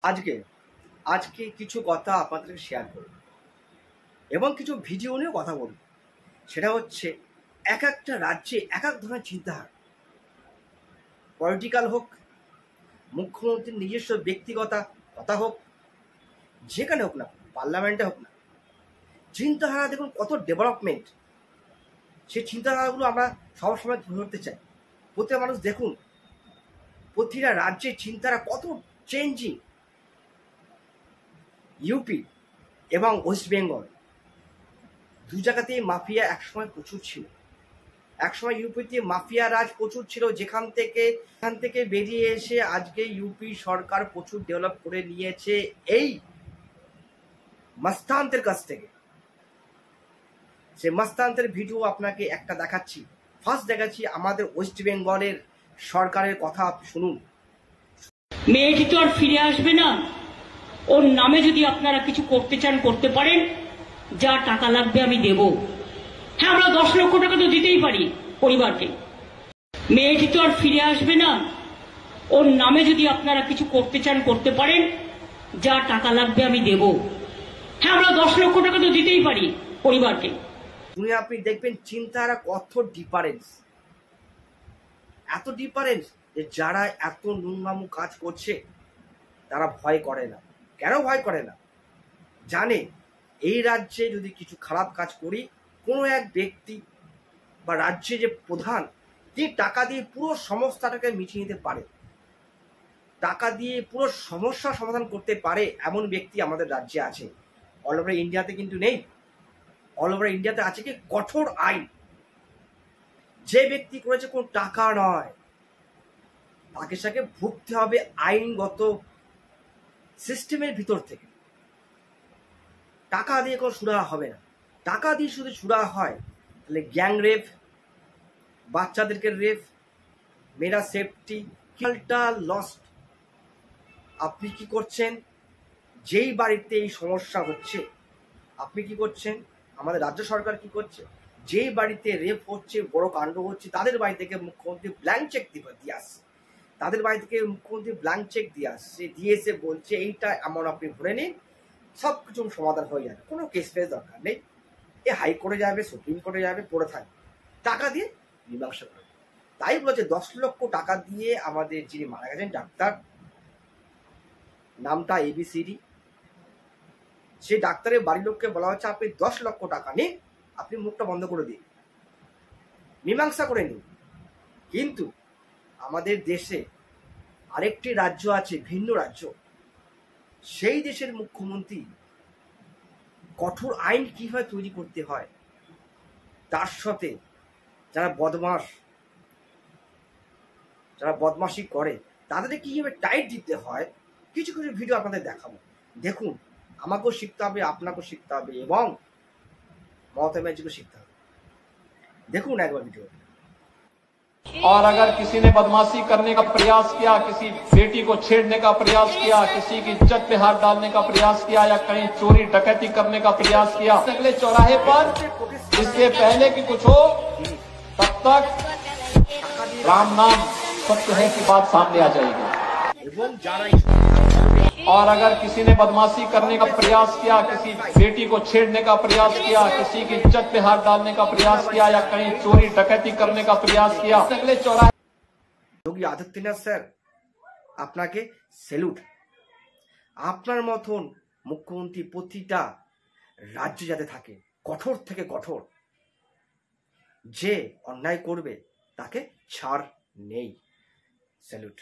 আজকে আজকে কিছু কথা আপনাদেরকে শেয়ার করব এবং কিছু ভিডিও নিয়েও কথা বলব। সেটা হচ্ছে এক একটা রাজ্যে এক এক ধরনের চিন্তাধারা, পলিটিক্যাল হোক, মুখ্যমন্ত্রীর নিজস্ব ব্যক্তিগত কথা হোক, যেখানে হোক না, পার্লামেন্টে হোক না, চিন্তাধারা দেখুন কত ডেভেলপমেন্ট। সেই চিন্তাধারাগুলো আমরা সবসময় তুলে ধরতে চাই। প্রত্যেক মানুষ দেখুন প্রতিটা রাজ্যের চিন্তাধারা কত চেঞ্জিং। ইউপি এবং ওয়েস্ট বেঙ্গল দু জায়গাতেই মাফিয়া একসময় প্রচুর ছিল। একসময় ইউপিতে মাফিয়া রাজ প্রচুর ছিল, যেখান থেকে বেরিয়ে এসে আজকে ইউপি সরকার প্রচুর ডেভেলপ করে নিয়েছে এই মস্তানদের কাছ থেকে। সেই মস্তানদের ভিডিও আপনাকে একটা দেখাচ্ছি। ফার্স্ট দেখাচ্ছি আমাদের ওয়েস্ট বেঙ্গলের সরকারের কথা, শুনুন। মেয়েটি তো আর ফিরে আসবে না, ওর নামে যদি আপনারা কিছু করতে চান করতে পারেন, যা টাকা লাগবে আমি দেব। হ্যাঁ, আমরা 10 লক্ষ টাকা তো দিতেই পারি পরিবারকে। মেয়েটি তো আর ফিরে আসবে না, ওর নামে যদি আপনারা কিছু করতে চান করতে পারেন, যা টাকা লাগবে আমি দেব। হ্যাঁ, আমরা 10 লক্ষ টাকা তো দিতেই পারি পরিবারকে। শুনে আপনি দেখবেন চিন্তাধারা কত ডিফারেন্স, এত ডিফারেন্স যে যারা এত নোংরামো কাজ করছে তারা ভয় করে না। কেন ভয় করে না? জানে এই রাজ্যে যদি কিছু খারাপ কাজ করি, কোনো এক ব্যক্তি বা রাজ্যে যে প্রধান, যে টাকা দিয়ে পুরো সমস্যাটাকে মিটিয়ে নিতে পারে, টাকা দিয়ে পুরো সমস্যা সমাধান করতে পারে, এমন ব্যক্তি আমাদের রাজ্যে আছে। অল ওভার ইন্ডিয়াতে কিন্তু নেই। অল ওভার ইন্ডিয়াতে আছে কি কঠোর আইন। যে ব্যক্তি করেছে কোনো টাকা নয়, তাকে সাথে ভুগতে হবে আইনগত সিস্টেমের ভিতর থেকে। টাকা দিয়ে কোনো সুরাহা হবে না। টাকা দিয়ে শুধু সুরাহা হয় তাহলে গ্যাং রেপ, বাচ্চাদেরকে রেপ, মেয়েরা সেফটি কিলটা লস্ট। আপনি কি করছেন? যেই বাড়িতে এই সমস্যা হচ্ছে আপনি কি করছেন? আমাদের রাজ্য সরকার কি করছে? যেই বাড়িতে রেপ হচ্ছে, বড় কাণ্ড হচ্ছে, তাদের বাড়ি থেকে মুখ্যমন্ত্রী ব্ল্যাঙ্ক চেক দিয়ে আসছে। তাদের বাড়ি থেকে মুখ্যমন্ত্রী ব্ল্যাঙ্ক চেক দিয়ে আসছে, দিয়ে এসে বলছে এইটা এমন আপনি ভরে নিন, সব কিছু সমাধান হয়ে যাবে, কোনো কেস ফেস দরকার নেই। এ হাইকোর্টে যাবে, সুপ্রিম কোর্টে যাবে, পড়ে থাকবে, টাকা দিয়ে মীমাংসা করবে। তাই বলেছে 10 লক্ষ টাকা দিয়ে আমাদের যিনি মারা গেছেন ডাক্তার, নামটা ABCD, সেই ডাক্তারের বাড়ির লোককে বলা হচ্ছে আপনি 10 লক্ষ টাকা নিন, আপনি মুখটা বন্ধ করে দিন, মীমাংসা করে নিন। কিন্তু আমাদের দেশে আরেকটি রাজ্য আছে, ভিন্ন রাজ্য, সেই দেশের মুখ্যমন্ত্রী কঠোর আইন কিভাবে তৈরি করতে হয়, তার সাথে যারা বদমাশি করে তাদেরকে কিভাবে টাইট দিতে হয়, কিছু কিছু ভিডিও আপনাদের দেখাবো। দেখুন, আমাকেও শিখতে হবে, আপনাকেও শিখতে হবে এবং মমতা ব্যানার্জিকেও শিখতে হবে। দেখুন একবার ভিডিও। और अगर किसी ने बदमाशी करने का प्रयास किया, किसी बेटी को छेड़ने का प्रयास किया, किसी की इज्जत पे हाथ डालने का प्रयास किया या कहीं चोरी डकैती करने का प्रयास किया, अगले चौराहे पर इससे पहले कि कुछ हो तब तक राम नाम सत्य है की बात सामने आ जाएगी। और अगर किसी ने बदमाशी करने का प्रयास किया, किसी बेटी को छेड़ने का प्रयास किया, किसी की इज्जत पे हाथ डालने का प्रयास किया या कहीं चोरी डकैती करने का प्रयास किया, अगले चौराहे। যোগী আদিত্যনাথ স্যার, আপনাকে স্যালুট। আপনার মতন মুখ্যমন্ত্রী প্রতিটা রাজ্যে যাতে থাকে, কঠোর থেকে কঠোর, যে অন্যায় করবে তাকে ছাড় নেই। স্যালুট।